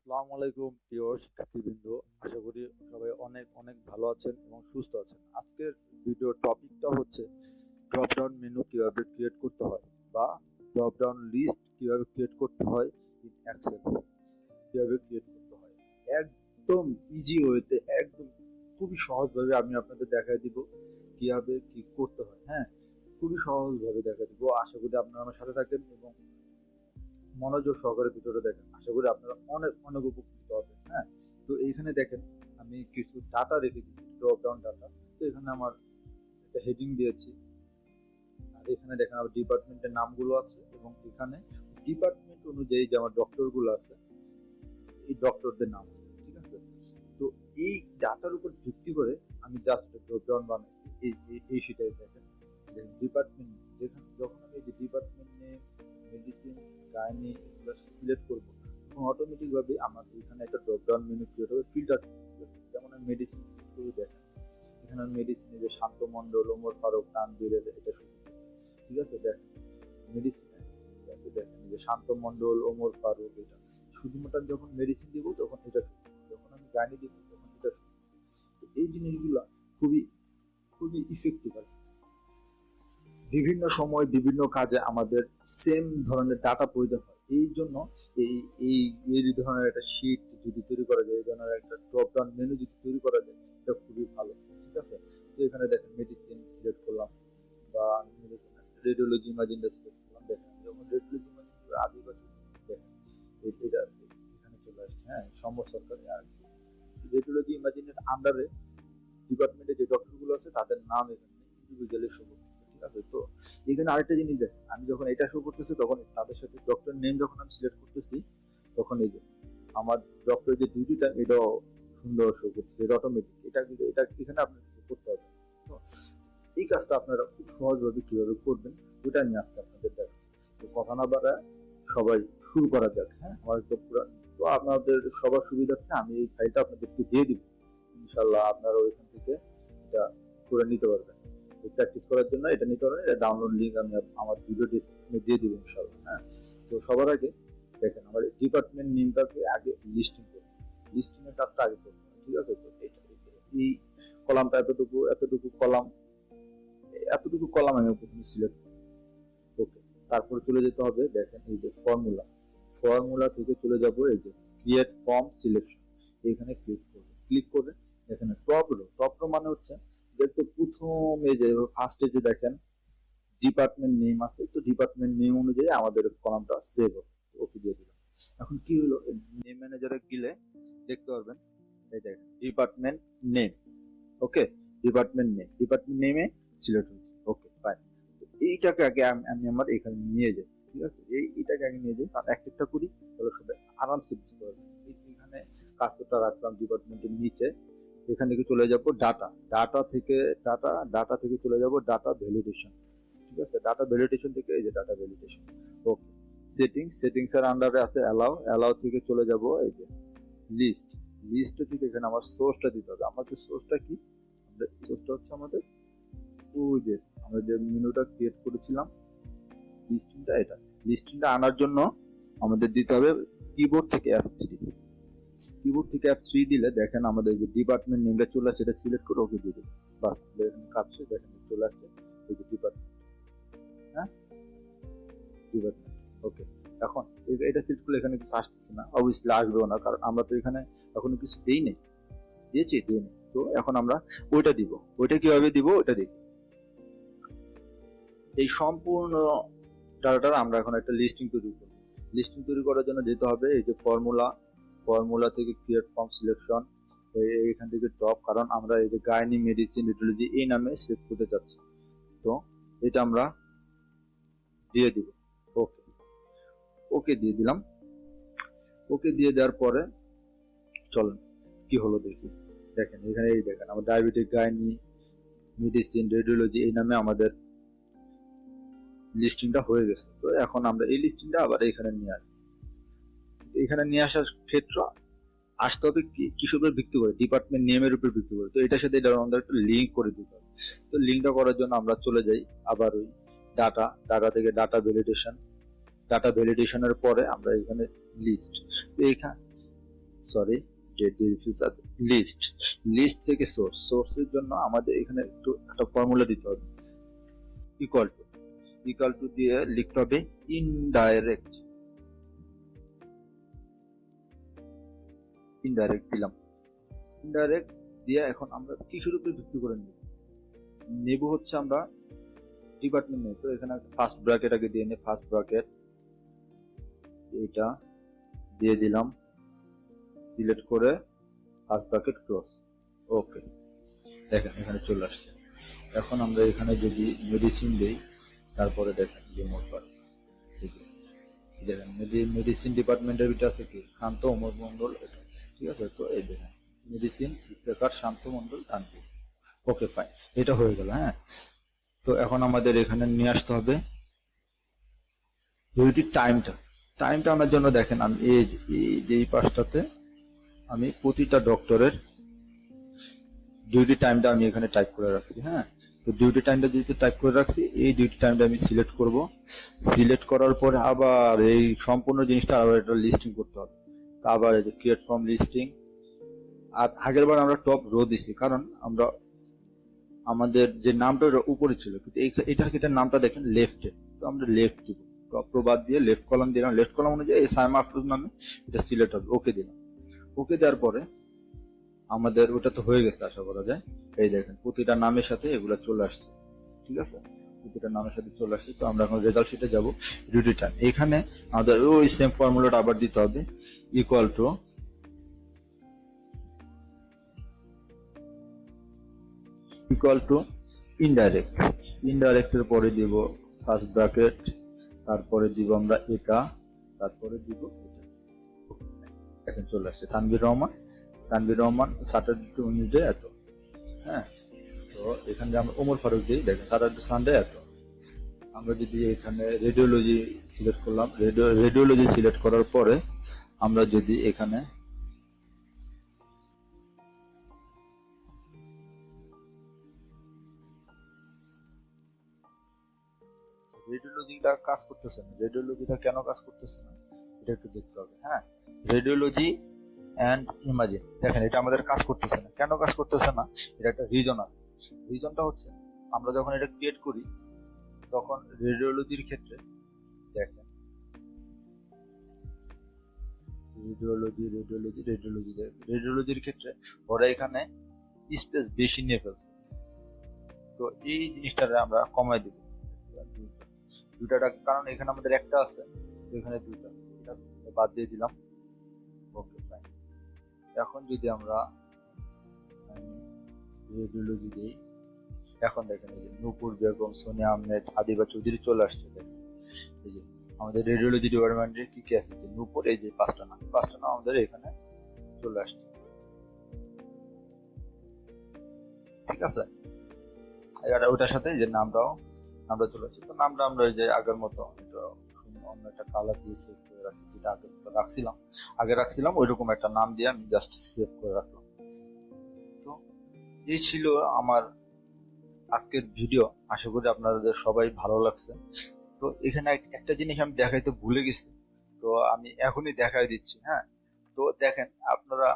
আসসালামু আলাইকুম প্রিয় শিক্ষার্থীবৃন্দ, আশা করি সবাই অনেক অনেক ভালো আছেন এবং সুস্থ আছেন। আজকের ভিডিওর টপিকটা হচ্ছে ড্রপ ডাউন মেনু কিভাবে ক্রিয়েট করতে হয় বা ড্রপ ডাউন লিস্ট কিভাবে ক্রিয়েট করতে হয় ইন এক্সেল। কিভাবে ক্রিয়েট করতে হয় একদম ইজি ওয়েতে, একদম খুবই সহজভাবে আমি আপনাদের দেখাই দিব কিভাবে কি করতে হয়। হ্যাঁ, খুবই সহজভাবে দেখা দিব। আশা করি আপনারা আমার সাথে থাকেন এবং মনোযোগ সহকারে ভিডিওটা দেখেন। আশা করি আপনারা অনেক অনেক উপকৃত হবেন। হ্যাঁ, তো এইখানে দেখেন আমি কিছু ডাটা রেখে দিচ্ছি, ড্রপ ডাউন ডাটা। তো এখানে আমার একটা হেডিং দিয়েছি, আর এখানে দেখেন আমার ডিপার্টমেন্টের নামগুলো আছে এবং এখানে ডিপার্টমেন্ট অনুযায়ী যে আমার ডক্টর গুলো আছে, এই ডক্টরদের নাম আছে। ঠিক আছে, তো এই ডাটার উপর ভিত্তি করে আমি জাস্ট ড্রপ ডাউন বানাইছি। এই সেটাই দেখেন ডিপার্টমেন্ট, যেখানে যখন আমি এই যে ডিপার্টমেন্ট নেম, মেডিসিন, গাইনি এগুলো সিলেক্ট করবো, তখন অটোমেটিক ভাবে আমার এখানে একটা ড্রপ ডাউন মেনু ক্রিয়েট হবে ফিল্টার। যেমন আমি মেডিসিন সিলেক্ট করে দেখেন, এখানে মেডিসিনে যে শান্ত মন্ডল, ওমর ফারুক, তানভীর, এটা শুরু। ঠিক আছে, দেখেন মেডিসিনে দেখেন যে শান্ত মন্ডল, ওমর ফারুক, এটা শুধুমাত্র যখন মেডিসিন দিব তখন এটা শুরু, যখন আমি গাইনি দিব তখন এটা শুরু। তো এই জিনিসগুলা খুবই খুবই ইফেক্টিভ আর কি। বিভিন্ন সময় বিভিন্ন কাজে আমাদের সেম ধরনের ডাটা প্রয়োজন হয়। এই জন্য এই এই এই ধরনের একটা শিট যদি তৈরি করা যায়, এই ধরনের একটা ড্রপ ডাউন মেনু যদি তৈরি করা যায়, এটা খুবই ভালো। ঠিক আছে, তো এখানে দেখেন মেডিসিন সিলেক্ট করলাম বা মেডিসিন, রেডিওলজি ইমাজিনটা সিলেক্ট করলাম। দেখেন যখন রেডিওলজি ইমাজিন আদিবাসী, দেখেন এটা এখানে চলে আসছে। হ্যাঁ, সম্ভব সরকারি আর রেডিওলজি ইমাজিনের আন্ডারে ডিপার্টমেন্টে যে ডক্টর গুলো আছে তাদের নাম এখানে ইন্ডিভিজুয়ালি শো করতেছে। ঠিক আছে, তো এখানে আরেকটা জিনিস দেখেন, আমি যখন এটা শো করতেছি তখন তাদের সাথে ডক্টর নেম যখন আমি সিলেক্ট করতেছি, তখন এই যে আমার ডক্টরের যে ডিউটি টাইম এটাও সুন্দর শো করতেছে, এটা অটোমেটিক। এটা কিন্তু এটা এখানে আপনার কিছু করতে হবে। তো এই কাজটা আপনারা খুব সহজভাবে কিভাবে করবেন ওটা নিয়ে আজকে আপনাদের দেখেন। তো কথা না বাড়ায় সবাই শুরু করা যাক। হ্যাঁ, আমার তো পুরো, তো আপনাদের সবার সুবিধার্থে আমি এই ফাইলটা আপনাদেরকে দিয়ে দিব। ইনশাল্লাহ আপনারা ওইখান থেকে এটা করে নিতে পারবেন। প্র্যাকটিস করার জন্য এটা নিতে পারবেন। এটা ডাউনলোড লিঙ্ক আমি আমার ভিডিও ডেসক্রিপশনে দিয়ে দিব ইনশাল্লাহ। হ্যাঁ, তো সবার আগে দেখেন আমার ডিপার্টমেন্ট নেমটাকে আগে লিস্টিং করুন। লিস্টিং এর কাজটা আগে করতে হবে। ঠিক আছে, তো এই কলামটা এতটুকু এতটুকু কলাম, এতটুকু কলাম আমি প্রথমে সিলেক্ট করি। ওকে, তারপরে চলে যেতে হবে, দেখেন এই যে ফর্মুলা, ফর্মুলা থেকে চলে যাব এই যে ক্রিয়েট ফর্ম সিলেকশন, এখানে ক্লিক করবে। ক্লিক করে এখানে টপ রো, টপ রো মানে হচ্ছে দেখতে প্রথমে যে ফার্স্টে যে দেখেন ডিপার্টমেন্ট নেম আছে, তো ডিপার্টমেন্ট নেম অনুযায়ী আমাদের কলামটা সেভ হবে। ওকে দিয়ে দিলাম। এখন কি হলো, নেম ম্যানেজারে গেলে দেখতে পারবেন এই দেখেন ডিপার্টমেন্ট নেম। ওকে, ডিপার্টমেন্ট নেমে সিলেক্ট হয়েছে। ওকে ফাইন, এইটাকে আগে আমি আমার এখানে নিয়ে যাই। ঠিক আছে, এইটাকে আগে নিয়ে যাই, তার একটা করি, তাহলে সবাই আরামসে বুঝতে পারবে। এখানে কাজটা রাখলাম ডিপার্টমেন্টের নিচে। এখান থেকে চলে যাব ডাটা, ডাটা থেকে চলে যাব ডাটা ভ্যালিডেশন। ঠিক আছে, ডাটা ভ্যালিডেশন থেকে এই যে ডাটা ভ্যালিডেশন। ওকে, সেটিংস এর আন্ডারে আছে অ্যালাউ থেকে চলে যাব এই যে লিস্ট। লিস্ট থেকে এখানে আমার সোর্সটা দিতে হবে। আমাদের সোর্সটা কি, আমাদের সোর্সটা হচ্ছে আমাদের ওই যে আমরা যে মেনুটা ক্রিয়েট করেছিলাম লিস্টিংটা, এটা লিস্টিংটা আনার জন্য আমাদের দিতে হবে কিবোর্ড থেকে F3। কিবোর্ড থেকে F3 দিলে দেখেন আমাদের যে ডিপার্টমেন্ট নেমটা চলে আসে, এটা সিলেক্ট করে ওকে দিয়ে দেবো। বাস, এখানে কাজ শেষ। দেখেন চলে আসছে এই যে ডিপার্টমেন্ট। হ্যাঁ, ডিপার্টমেন্ট। ওকে, এখন এটা সিলেক্ট করলে এখানে কিছু আসতেছে না, অবভিয়াসলি আসবেও না, কারণ আমরা তো এখানে এখনো কিছু দেই নেই। দিয়েছি, দিয়ে নেই। তো এখন আমরা ওইটা দিব। ওইটা কিভাবে দিব ওটা দেখি। এই সম্পূর্ণ ডাটাটা আমরা এখন একটা লিস্টিং তৈরি করব। লিস্টিং তৈরি করার জন্য যেতে হবে এই যে ফর্মুলা, ফর্মুলা থেকে ক্রিয়েট ফর্ম সিলেকশন, এখান থেকে টপ, কারণ আমরা এই যে গাইনি, মেডিসিন, রেডিওলজি এই নামে সেভ করতে যাচ্ছি। তো এটা আমরা দিয়ে দিব। ওকে, ওকে দিয়ে দিলাম। ওকে দিয়ে দেওয়ার পরে চলেন কি হলো দেখি। দেখেন এখানে এই দেখেন আমার ডায়াবেটিক, গাইনি, মেডিসিন, রেডিওলজি এই নামে আমাদের লিস্টিংটা হয়ে গেছে। তো এখন আমরা এই লিস্টিংটা আবার এখানে নিয়ে আসবো। এখানে নিয়ে আসার ক্ষেত্র আসতে হবে কিসের উপর ভিত্তি করে, ডিপার্টমেন্ট নেমের উপর ভিত্তি করে। তো এটার সাথে এটা আমাদের একটা লিঙ্ক করে দিতে হবে। তো লিঙ্কটা করার জন্য আমরা চলে যাই আবার ওই ডাটা থেকে ডাটা ভ্যালিডেশনের পরে আমরা এখানে লিস্ট। তো সরি, ডেট দিয়ে রিফিউজ আছে, লিস্ট থেকে সোর্সের জন্য আমাদের এখানে একটু একটা ফর্মুলা দিতে হবে, ইকুয়াল টু দিয়ে লিখতে হবে ইনডাইরেক্ট দিলাম, ইনডাইরেক্ট দিয়ে এখন আমরা কিসের উপরে ভিত্তি করে নেব হচ্ছে আমরা ডিপার্টমেন্ট নেই, তো এখানে ফার্স্ট ব্র্যাকেট আগে দিয়ে নিই, ফার্স্ট ব্র্যাকেট এটা দিয়ে দিলাম, সিলেক্ট করে ফার্স্ট ব্র্যাকেট ক্লোজ, ওকে। দেখেন এখানে চলে আসছে। এখন আমরা এখানে যদি মেডিসিন দেই, তারপরে দেখেন রিমোট পার্ট, দেখেন মেডিসিন ডিপার্টমেন্টের ভিতরে আছে কি শান্ত অমর মন্ডল, ঠিক আছে। তো এই দেখেন মেডিসিন ইফতেখার শান্ত মন্ডল কানপুর, ওকে ফাইন, এটা হয়ে গেল। হ্যাঁ, তো এখন আমাদের এখানে নিয়ে আসতে হবে টাইমটা আনার জন্য দেখেন আমি এই পাশটাতে আমি প্রতিটা ডক্টরের ডিউটি টাইমটা আমি এখানে টাইপ করে রাখছি। হ্যাঁ, তো ডিউটি টাইমটা যেহেতু টাইপ করে রাখছি, এই ডিউটি টাইমটা আমি সিলেক্ট করব। সিলেক্ট করার পরে আবার এই সম্পূর্ণ জিনিসটা আবার এটা লিস্টিং করতে হবে, আবার এই যে ক্রিয়েট ফ্রম লিস্টিং। আর আগের বার আমরা টপ রো দিছি, কারণ আমরা আমাদের যে নামটা উপরে ছিল, কিন্তু এটার নামটা দেখেন লেফটে, তো আমরা লেফট দিব, টপ রো বাদ দিয়ে লেফট কলাম দিলাম। লেফট কলাম অনুযায়ী সাইমা আফরোজ নামে এটা সিলেক্ট হবে, ওকে দিলাম। ওকে দেওয়ার পরে আমাদের ওটা তো হয়ে গেছে আশা করা যায়। এই দেখেন প্রতিটা নামের সাথে এগুলা চলে আসছে, ঠিক আছে, প্রতিটা নামের সাথে চলে আসছে। তো আমরা এখন রেজাল্ট শিটে যাব, ডিউটি টাইম, এখানে আমাদের ওই সেম ফর্মুলাটা আবার দিতে হবে, ইকুয়াল টু ইনডাইরেক্টের পরে দিব ফার্স্ট ব্র্যাকেট, তারপরে দিব আমরা এটা, তারপরে দিব এটা। এখন চলে আসছে তানভীর রহমান স্যাটারডে টু উইডনেসডে এত। হ্যাঁ, তো এখানে আমরা ওমর ফারুক দিই, দেখেন স্যাটারডে সানডে এত। আমরা যদি এখানে রেডিওলজি সিলেক্ট করলাম, রেডিওলজি সিলেক্ট করার পরে আমরা যদি এখানে রেডিওলজিটা কাজ করতেছে না, রেডিওলজিটা কেন কাজ করতেছে না এটা একটু দেখতে হবে। হ্যাঁ, রেডিওলজি অ্যান্ড ইমাজিন, দেখেন এটা আমাদের কাজ করতেছে না, কেন কাজ করতেছে না, এটা একটা রিজন আছে। রিজনটা হচ্ছে আমরা যখন এটা ক্রিয়েট করি তখন রেডিওলজির ক্ষেত্রে দেখেন রেডিওলজির ক্ষেত্রে ওরা এখানে স্পেস বেশি নিয়ে ফেলছে, তো এই জিনিসটা আমরা কমাই দিব দুটা, কারণ এখানে আমাদের একটা আছে, এখানে দুইটা, এটা বাদ দিয়ে দিলাম, ওকে ফাইন। এখন যদি আমরা রেডিওলজি দিই, এখন দেখেন এই যে নূপুর বেগম, সোনিয়া আহমেদ, আদিবা চৌধুরী চলে আসছে। দেখেন এই যে আমাদের রেডিওলজি ডিপার্টমেন্টের কি কি আছে, নূপুর, এই যে পাঁচটা নাম আমাদের এখানে চলে আসছে, ঠিক আছে। ওটার সাথে যে নামটাও আমরা চলে আসছে, তো নামটা আমরা এই যে আগের মতো অন্য একটা কালার দিয়ে সেভ করে রাখি, যেটা আগে রাখছিলাম ওইরকম একটা নাম দিয়ে আমি জাস্ট সেভ করে রাখলাম। তো এই ছিল আমার আজকের ভিডিও, আশা করি আপনাদের সবাই ভালো লাগছে। তো এখানে একটা জিনিস আমি দেখাইতে ভুলে গেছি, তো আমি এখনই দেখাই দিচ্ছি। হ্যাঁ, তো দেখেন আপনারা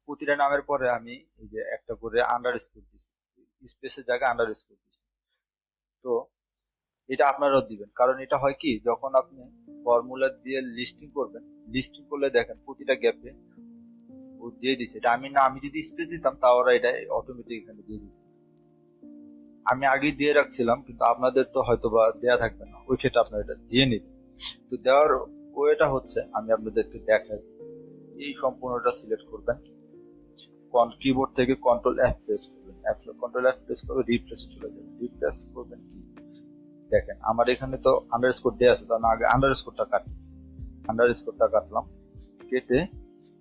প্রতিটা নামের পরে আমি এই যে একটা করে আন্ডারস্কোর দিচ্ছি, স্পেসের জায়গায় আন্ডারস্কোর দিচ্ছি। তো এটা আপনারাও দিবেন, কারণ এটা হয় কি যখন আপনি ফর্মুলা দিয়ে লিস্টিং করলে দেখেন প্রতিটা গ্যাপে ও দিয়ে দিচ্ছে। এটা আমি যদি স্পেস দিতাম তাও ওরা এটা অটোমেটিক এখানে দিয়ে দিচ্ছে। আমি আগে দিয়ে রাখছিলাম, কিন্তু আপনাদের তো হয়তো বা দেয়া থাকবে না, ওই ক্ষেত্রে আপনারা এটা দিয়ে নিবেন। তো দেওয়ার ওয়েটা হচ্ছে আমি আপনাদেরকে দেখাই, এই সম্পূর্ণটা সিলেক্ট করবেন, কিবোর্ড থেকে কন্ট্রোল এফ প্রেস করবেন, কন্ট্রোল এফ প্রেস করে রিপ্লেসে চলে যাবেন। রিপ্লেস করবেন কি, দেখেন আমার এখানে তো আন্ডারস্কোর দেওয়া আছে, তো আমি আগে আন্ডারস্কোরটা কাটলাম, কেটে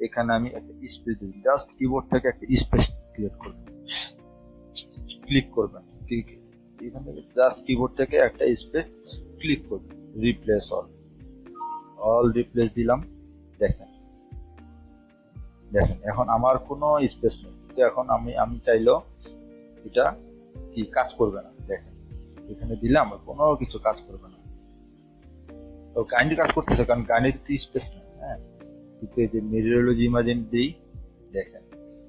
এখানে আমি একটা স্পেস দিই, জাস্ট কিবোর্ড থেকে একটা স্পেস ক্রিয়েট করবেন, ক্লিক করবেন, এখানে জাস্ট কিবোর্ড থেকে একটা স্পেস ক্লিক করবেন, রিপ্লেস অল রিপ্লেস দিলাম। দেখেন এখন আমার কোনো স্পেস নেই, তো এখন আমি চাইলেও এটা কি কাজ করবে না। দেখেন এখানে দিলাম কোনো কিছু কাজ করবে না, তো কাইন্ডলি কাজ করতেছে, কারণ কাইন্ডলি স্পেস নেই। হ্যাঁ, কিন্তু এই যে মেরিওলজি ইমাজিন দিই, দেখেন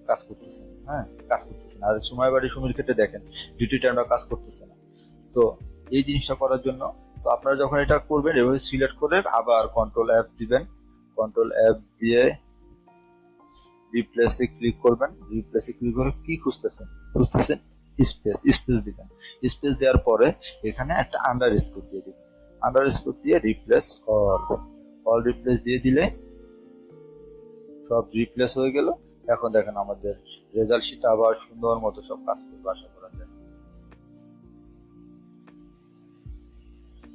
কাজ করতেছে না। হ্যাঁ, কাজ করতেছে না। আর সময় বাড়ি সময়ের ক্ষেত্রে দেখেন ডিউটি টাইমটা কাজ করতেছে না। তো এই জিনিসটা করার জন্য, তো আপনারা যখন এটা করবেন এভাবে সিলেক্ট করে আবার কন্ট্রোল অ্যাপ দিবেন। কন্ট্রোল অ্যাপ দিয়ে রিপ্লেসে ক্লিক করবেন। রিপ্লেসে ক্লিক করে কি খুঁজতেছেন স্পেস, স্পেস দিবেন। স্পেস দেওয়ার পরে এখানে একটা আন্ডার স্কোর দিয়ে দিবেন। আন্ডার স্কোর দিয়ে রিপ্লেস অল রিপ্লেস দিয়ে দিলে সব রিপ্লেস হয়ে গেল। এখন দেখেন আমাদের রেজাল্ট শিট আবার সুন্দর মতো সব কাজ করবে, আশা করা যায়।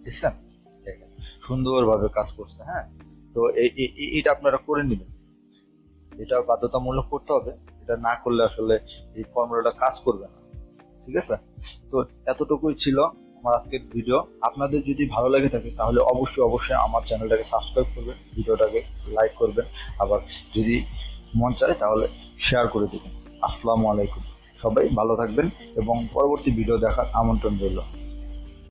দেখছেন, দেখেন সুন্দরভাবে কাজ করছে। হ্যাঁ, তো এইটা আপনারা করে নেবেন। এটা বাধ্যতামূলক করতে হবে, এটা না করলে আসলে এই ফর্মুলাটা কাজ করবে না। ঠিক আছে, তো এতটুকুই ছিল আমার আজকের ভিডিও। আপনাদের যদি ভালো লেগে থাকে তাহলে অবশ্যই অবশ্যই আমার চ্যানেলটাকে সাবস্ক্রাইব করবেন, ভিডিওটাকে লাইক করবেন, আবার যদি মন চায় তাহলে শেয়ার করে দেবেন। আসসালামু আলাইকুম, সবাই ভালো থাকবেন এবং পরবর্তী ভিডিও দেখার আমন্ত্রণ রইল।